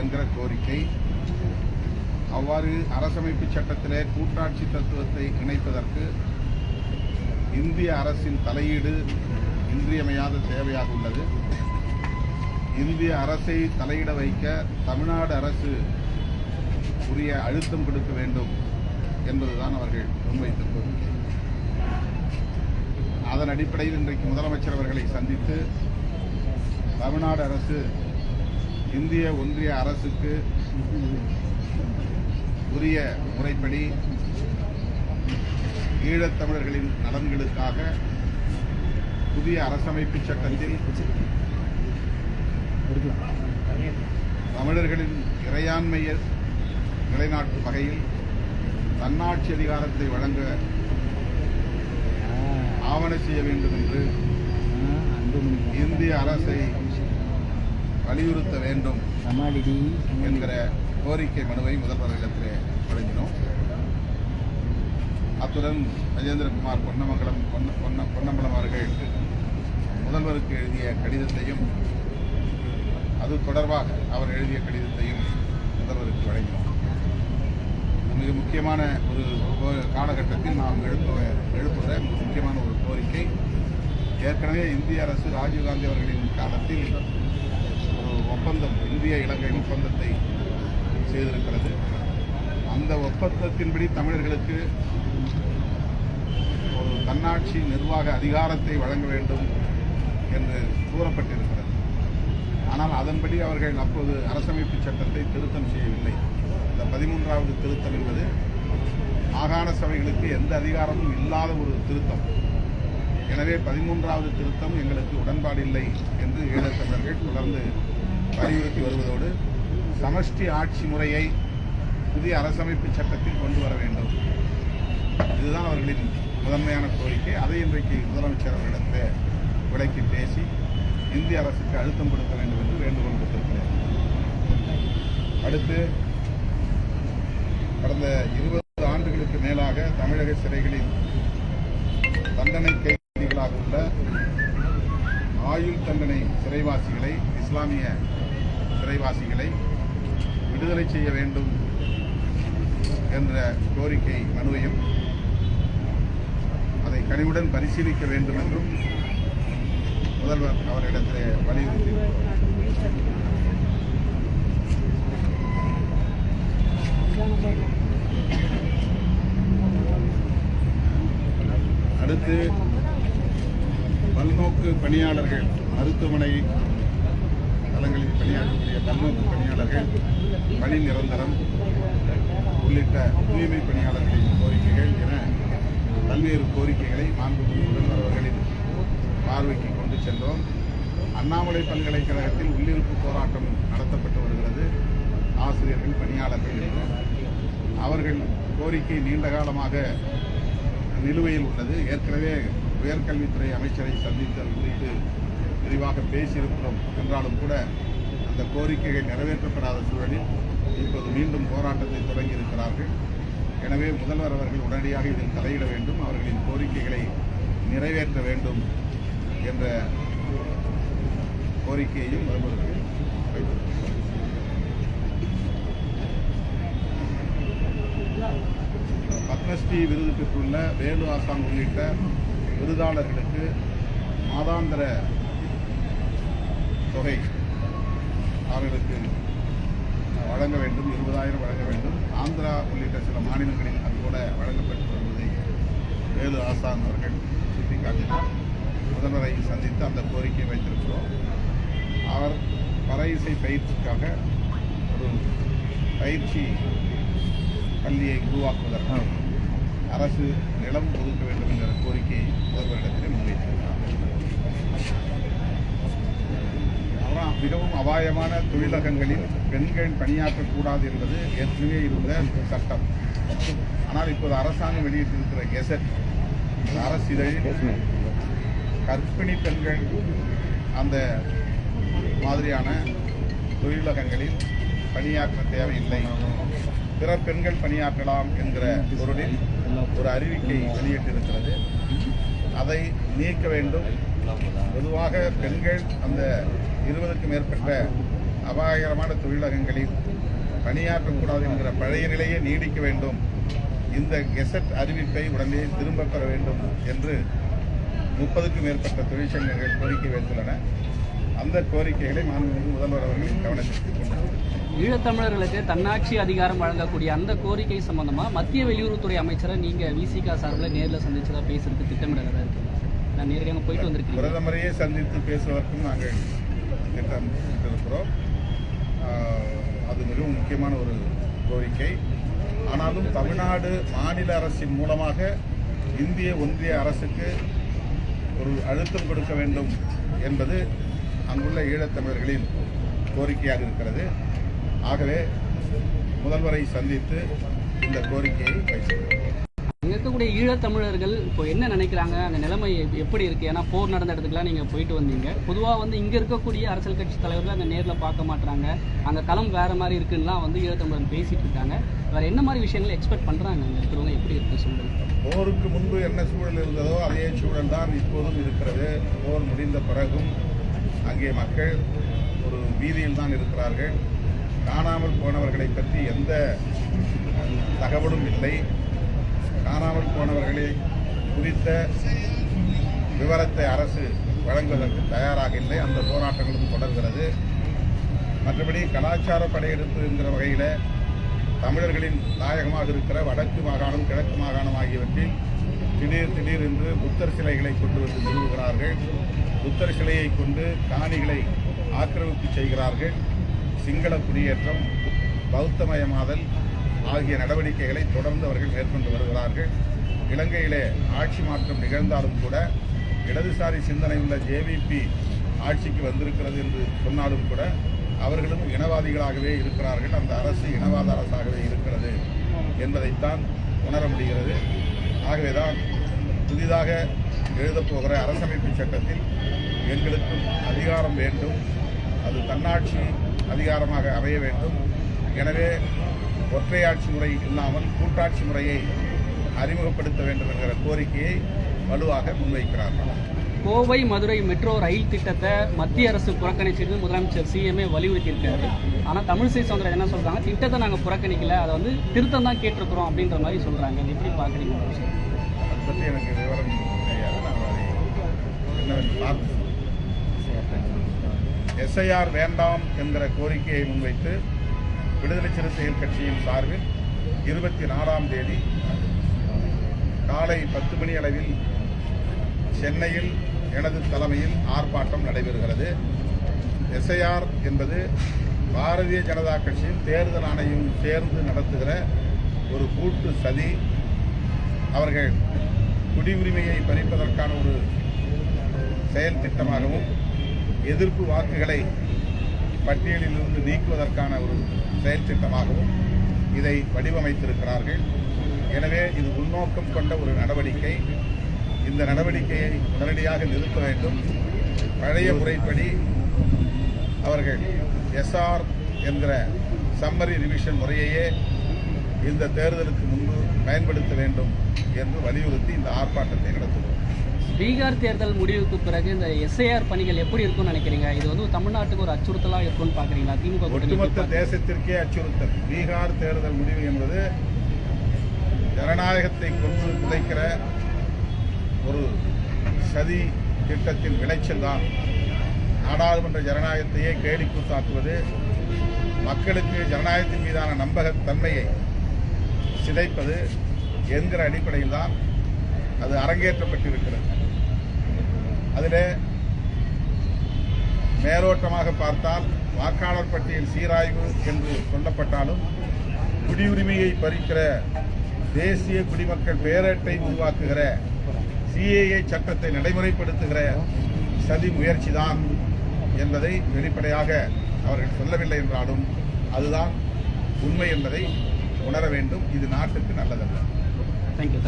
என்கிற கோரிக்கை. அவ்வாறு அரசமைப்பு சட்டத்திலே கூட்டாட்சி தத்துவத்தை இணைப்பதற்கு இந்திய அரசின் தலையீடு இன்றியமையாத தேவையாக உள்ளது. இந்திய அரசை தலையிட வைக்க தமிழ்நாடு அரசு உரிய அழுத்தம் கொடுக்க வேண்டும் என்பதுதான் அவர்கள் முன்வைத்த கோரிக்கை. அதன் அடிப்படையில் இன்றைக்கு முதலமைச்சர் அவர்களை சந்தித்து தமிழ்நாடு அரசு இந்திய ஒன்றிய அரசுக்கு உரிய முறைப்படி ஈழத்தமிழர்களின் நலன்களுக்காக புதிய அரசமைப்பு சட்டத்தில் தமிழர்களின் இறையாண்மையை நிலைநாட்டும் வகையில் தன்னாட்சி அதிகாரத்தை வழங்க ஆவண செய்ய வேண்டும் என்று இந்திய அரசை வலியுறுத்த வேண்டும் என்கிற கோரிக்கை மனுவை முதல்வரிடத்திலே வழங்கினோம். அத்துடன் கஜேந்திரகுமார் பொன்னம்பலம் அவர்கள் முதல்வருக்கு எழுதிய கடிதத்தையும் அது தொடர்பாக அவர் எழுதிய கடிதத்தையும் முதல்வருக்கு வழங்கினோம். மிக முக்கியமான ஒரு காலகட்டத்தில் நாம் எழுப்புகிற முக்கியமான ஒரு கோரிக்கை. ஏற்கனவே இந்திய அரசு ராஜீவ்காந்தி அவர்களின் காலத்தில் ஒரு ஒப்பந்தம், இந்திய இலங்கை ஒப்பந்தத்தை செய்திருக்கிறது. அந்த ஒப்பந்தத்தின்படி தமிழர்களுக்கு ஒரு தன்னாட்சி நிர்வாக அதிகாரத்தை வழங்க வேண்டும் என்று கூறப்பட்டிருக்கிறது. ஆனால் அதன்படி அவர்கள் அப்போது அரசமைப்பு சட்டத்தை திருத்தம் செய்யவில்லை. இந்த 13வது திருத்தம் என்பது மாகாண சபைகளுக்கு எந்த அதிகாரமும் இல்லாத ஒரு திருத்தம். எனவே 13வது திருத்தம் எங்களுக்கு உடன்பாடில்லை என்று ஈழத்தமிழர்கள் தொடர்ந்து வலியுறுத்தி வருவதோடு சமஷ்டி ஆட்சி முறையை புதிய அரசமைப்பு சட்டத்தில் கொண்டு வர வேண்டும். இதுதான் அவர்களின் முதன்மையான கோரிக்கை. அதை இன்றைக்கு முதலமைச்சர் அவர்களிடத்தில் விளக்கி பேசி இந்திய அரசுக்கு அழுத்தம் கொடுக்க வேண்டும் என்று வேண்டுகோள் விடுத்திருக்கிறேன். அடுத்து, கடந்த 20 ஆண்டுகளுக்கு மேலாக தமிழக சிறைகளில் தண்டனை கைதிகளாக உள்ள ஆயுள் தண்டனை சிறைவாசிகளை, இஸ்லாமிய சிறைவாசிகளை விடுதலை செய்ய வேண்டும் என்ற கோரிக்கை மனுவையும் அதை கனிவுடன் பரிசீலிக்க வேண்டும் என்றும் முதல்வர் அவரிடத்தில் வலியுறுத்தியிருக்கிறார். அடுத்து, பல்நோக்கு பணியாளர்கள், மருத்துவமனை தளங்களில் பணியாற்றக்கூடிய பல்நோக்கு பணியாளர்கள் பணி நிரந்தரம் உள்ளிட்ட தூய்மை பணியாளர்களின் கோரிக்கைகள் என பல்வேறு கோரிக்கைகளை மாண்புமிகு முதல்வர் அவர்களின் பார்வைக்கு கொண்டு சென்றோம். அண்ணாமலை பல்கலைக்கழகத்தில் உள்ளிருப்பு போராட்டம் நடத்தப்பட்டு வருகிறது. ஆசிரியர்கள், பணியாளர்கள் என்று அவர்கள் கோரிக்கை நீண்ட காலமாக நிலுவையில் உள்ளது. ஏற்கனவே உயர்கல்வித்துறை அமைச்சரை சந்தித்தல் குறித்து விரிவாக பேசியிருக்கிறோம் என்றாலும் கூட அந்த கோரிக்கைகள் நிறைவேற்றப்படாத சூழலில் இப்போது மீண்டும் போராட்டத்தை தொடங்கியிருக்கிறார்கள். எனவே முதல்வர் அவர்கள் உடனடியாக இதில் தலையிட வேண்டும், அவர்களின் கோரிக்கைகளை நிறைவேற்ற வேண்டும் என்ற கோரிக்கையையும் முதல்வருக்கு வைத்திருக்கிறார். பத்மஸ்ரீ விருது பெற்றுள்ள வேலு ஆசான் உள்ளிட்ட விருதாளர்களுக்கு மாதாந்திர தொகை அவர்களுக்கு வழங்க வேண்டும், 20,000 வழங்க வேண்டும். ஆந்திரா உள்ளிட்ட சில மாநிலங்களில் அது கூட வழங்கப்பட்டு வருவதை வேலு ஆசான் அவர்கள் சுட்டிக்காட்டினார். முதல்வரை சந்தித்து அந்த கோரிக்கையை வைத்திருக்கிறோம். அவர் பறை இசை பயிற்சிக்காக ஒரு பயிற்சி பள்ளியை உருவாக்குவதற்கு அரசு நிலம் ஒதுக்க வேண்டும் என்ற கோரிக்கையை முதல்வரிடத்திலே முன்வைத்திருக்கிறார். அப்புறம் மிகவும் அபாயமான தொழிலகங்களில் பெண்கள் பணியாற்றக்கூடாது என்பது ஏற்கனவே இருந்த சட்டம். ஆனால் இப்போது அரசாங்கம் வெளியிட்டிருக்கிற கெசட், அரசிதழில் கர்ப்பிணி பெண்கள் அந்த மாதிரியான தொழிலகங்களில் பணியாற்ற தேவையில்லை, பிற பெண்கள் பணியாற்றலாம் என்கிற பொருளில் ஒரு அறிவிக்கை வெளியிட்டிருக்கிறது. அதை நீக்க வேண்டும். பொதுவாக பெண்கள் அந்த 20க்கும் மேற்பட்ட அபாயகரமான தொழிலகங்களில் பணியாற்றக்கூடாது என்கிற பழைய நிலையை நீடிக்க வேண்டும். இந்த கெசட் அறிவிப்பை உடனே திரும்பப் பெற வேண்டும் என்று 30க்கும் மேற்பட்ட தொழிற்சங்கங்கள் கோரிக்கை வைத்துள்ளன. அந்த கோரிக்கைகளை மாண்புமிகு முதல்வர் அவர்களின் கவனத்திற்கு கொண்டு ஈழத்தமிழர்களுக்கு தன்னாட்சி அதிகாரம் வழங்கக்கூடிய அந்த கோரிக்கை சம்பந்தமா மத்திய வெளியுறவுத்துறை அமைச்சரை நீங்க விசிக சார்பில் நேரில் சந்திச்சதா பேசுறதுக்கு திட்டமிடறதா இருக்கு? நான் நேரடியாக போயிட்டு வந்திருக்கேன். பிரதமரையே சந்தித்து பேசுவதற்கும் நாங்கள் திட்டமிட்டிருக்கிறோம். அது மிகவும் முக்கியமான ஒரு கோரிக்கை. ஆனாலும் தமிழ்நாடு மாநில அரசின் மூலமாக இந்திய ஒன்றிய அரசுக்கு ஒரு அழுத்தம் கொடுக்க வேண்டும் என்பது அங்குள்ள ஈழத்தமிழர்களின் கோரிக்கையாக இருக்கிறது. ஆகவே முதல்வரை சந்தித்து இந்த கோரிக்கையை வைத்திருக்கிறோம். இங்கே இருக்கக்கூடிய ஈழத்தமிழர்கள் இப்போ என்ன நினைக்கிறாங்க, அந்த நிலைமை எப்படி இருக்குது? ஏன்னா போர் நடந்த இடத்துக்குலாம் நீங்கள் போயிட்டு வந்தீங்க. பொதுவாக இங்கே இருக்கக்கூடிய அரசியல் கட்சி தலைவர்கள் அங்கே நேரில் பார்க்க மாட்டாங்க, அங்கே களம் வேறு மாதிரி இருக்குன்னுலாம் ஈழத்தமிழர்கள் பேசிகிட்டு இருக்காங்க. வேறு என்ன மாதிரி விஷயங்களை எக்ஸ்பெக்ட் பண்ணுறாங்க அங்கே இருக்கிறவங்க? எப்படி இருக்குது சூழல்? போருக்கு முன்பு என்ன சூழல் இருந்ததோ அதே சூழல் தான் இப்போதும் இருக்கிறது. போர் முடிந்த பிறகும் அங்கே மக்கள் ஒரு வீதியில் தான் இருக்கிறார்கள். காணாமல் போனவர்களை பற்றி எந்த தகவலும் இல்லை. காணாமல் போனவர்களை குறித்த விவரத்தை அரசு வழங்குவதற்கு தயாராக இல்லை. அந்த போராட்டங்களும் தொடர்கிறது. மற்றபடி கலாச்சார படையெடுப்பு என்கிற வகையில் தமிழர்களின் தாயகமாக இருக்கிற வடக்கு மாகாணம், கிழக்கு மாகாணம் ஆகியவற்றில் திடீர் என்று புத்தர் சிலைகளை கொண்டு வந்து நிறுவுகிறார்கள். புத்தர் சிலையை கொண்டு காணிகளை ஆக்கிரமிப்பு செய்கிறார்கள். சிங்கள குடியேற்றம், பௌத்தமயமாதல் ஆகிய நடவடிக்கைகளை தொடர்ந்து அவர்கள் மேற்கொண்டு வருகிறார்கள். இலங்கையிலே ஆட்சி மாற்றம் நிகழ்ந்தாலும் கூட இடதுசாரி சிந்தனை உள்ள ஜேவிபி ஆட்சிக்கு வந்திருக்கிறது என்று சொன்னாலும் கூட அவர்களும் இனவாதிகளாகவே இருக்கிறார்கள். அந்த அரசு இனவாத அரசாகவே இருக்கிறது என்பதைத்தான் உணர முடிகிறது. ஆகவேதான் புதிதாக எழுதப்போகிற அரசமைப்பு சட்டத்தில் எங்களுக்கும் அதிகாரம் வேண்டும், அது தன்னாட்சி அதிகாரமாக அமைய வேண்டும். எனவே ஒற்றையாட்சி முறை இல்லாமல் கூட்டாட்சி முறையை அறிமுகப்படுத்த வேண்டும் என்கிற கோரிக்கையை வலுவாக முன்வைக்கிறார்கள். கோவை மதுரை மெட்ரோ ரயில் திட்டத்தை மத்திய அரசு புறக்கணிச்சிருந்து முதலமைச்சர் சிஎம்ஏ வலியுறுத்தியிருக்காரு. ஆனால் தமிழிசை சவுந்தரராஜன் என்ன சொல்றாங்க, திட்டத்தை நாங்கள் புறக்கணிக்கல, அதை திருத்தம் தான் கேட்டிருக்கிறோம் அப்படின்ற மாதிரி சொல்றாங்க. எப்படி பார்க்குறீங்க? அதை பற்றி எனக்கு விவரம் தெரியாது. நாங்கள் அதை என்னவென்று பார்த்து எஸ்ஐஆர் வேண்டாம் என்கிற கோரிக்கையை முன்வைத்து விடுதலை சிறுத்தைகள் கட்சியின் சார்பில் 24ஆம் தேதி காலை 10 மணி அளவில் சென்னையில் எனது தலைமையில் ஆர்ப்பாட்டம் நடைபெறுகிறது. எஸ்ஐஆர் என்பது பாரதிய ஜனதா கட்சியின் தேர்தல் ஆணையம் சேர்ந்து நடத்துகிற ஒரு கூட்டு சதி. அவர்கள் குடியுரிமையை பறிப்பதற்கான ஒரு செயல் திட்டமாகவும் எதிர்ப்பு வாக்குகளை பட்டியலிலிருந்து நீக்குவதற்கான ஒரு செயல் திட்டமாகவும் இதை வடிவமைத்திருக்கிறார்கள். எனவே இது உள்நோக்கம் கொண்ட ஒரு நடவடிக்கை. இந்த நடவடிக்கையை உடனடியாக நிறுத்த வேண்டும். பழைய முறைப்படி அவர்கள் எஸ்ஆர் என்கிற சம்மரி ரிவிஷன் முறையையே இந்த தேர்தலுக்கு முன்பு பயன்படுத்த வேண்டும் என்று வலியுறுத்தி இந்த ஆர்ப்பாட்டத்தை நடத்துவோம். பீகார் தேர்தல் முடிவுக்கு பிறகு இந்த எஸ்ஐஆர் பணிகள் எப்படி இருக்கும்னு நினைக்கிறீங்க? இது தமிழ்நாட்டுக்கு ஒரு அச்சுறுத்தலாக இருக்கும்னு பார்க்குறீங்களா? திமுக ஒட்டுமொத்த தேசத்திற்கே அச்சுறுத்தல். பீகார் தேர்தல் முடிவு என்பது ஜனநாயகத்தை கொண்டு புதைக்கிற ஒரு சதி திட்டத்தின் விளைச்சல் தான். நாடாளுமன்ற ஜனநாயகத்தையே கேலிக்கூத்தாக்குவது, மக்களுக்கு ஜனநாயகத்தின் மீதான நம்பகத்தன்மையை சிதைப்பது என்கிற அடிப்படையில் தான் அது அரங்கேற்றப்பட்டிருக்கிறது. அதில் மேலோட்டமாக பார்த்தால் வாக்காளர் பட்டியல் சீராய்வு என்று சொல்லப்பட்டாலும் குடியுரிமையை பறிக்கிற தேசிய குடிமக்கள் பேரட்டை உருவாக்குகிற சிஏஏ சட்டத்தை நடைமுறைப்படுத்துகிற சதி முயற்சிதான் என்பதை வெளிப்படையாக அவர்கள் சொல்லவில்லை என்றாலும் அதுதான் உண்மை என்பதை உணர வேண்டும். இது நாட்டுக்கு நல்லதல்ல. தேங்க்யூ.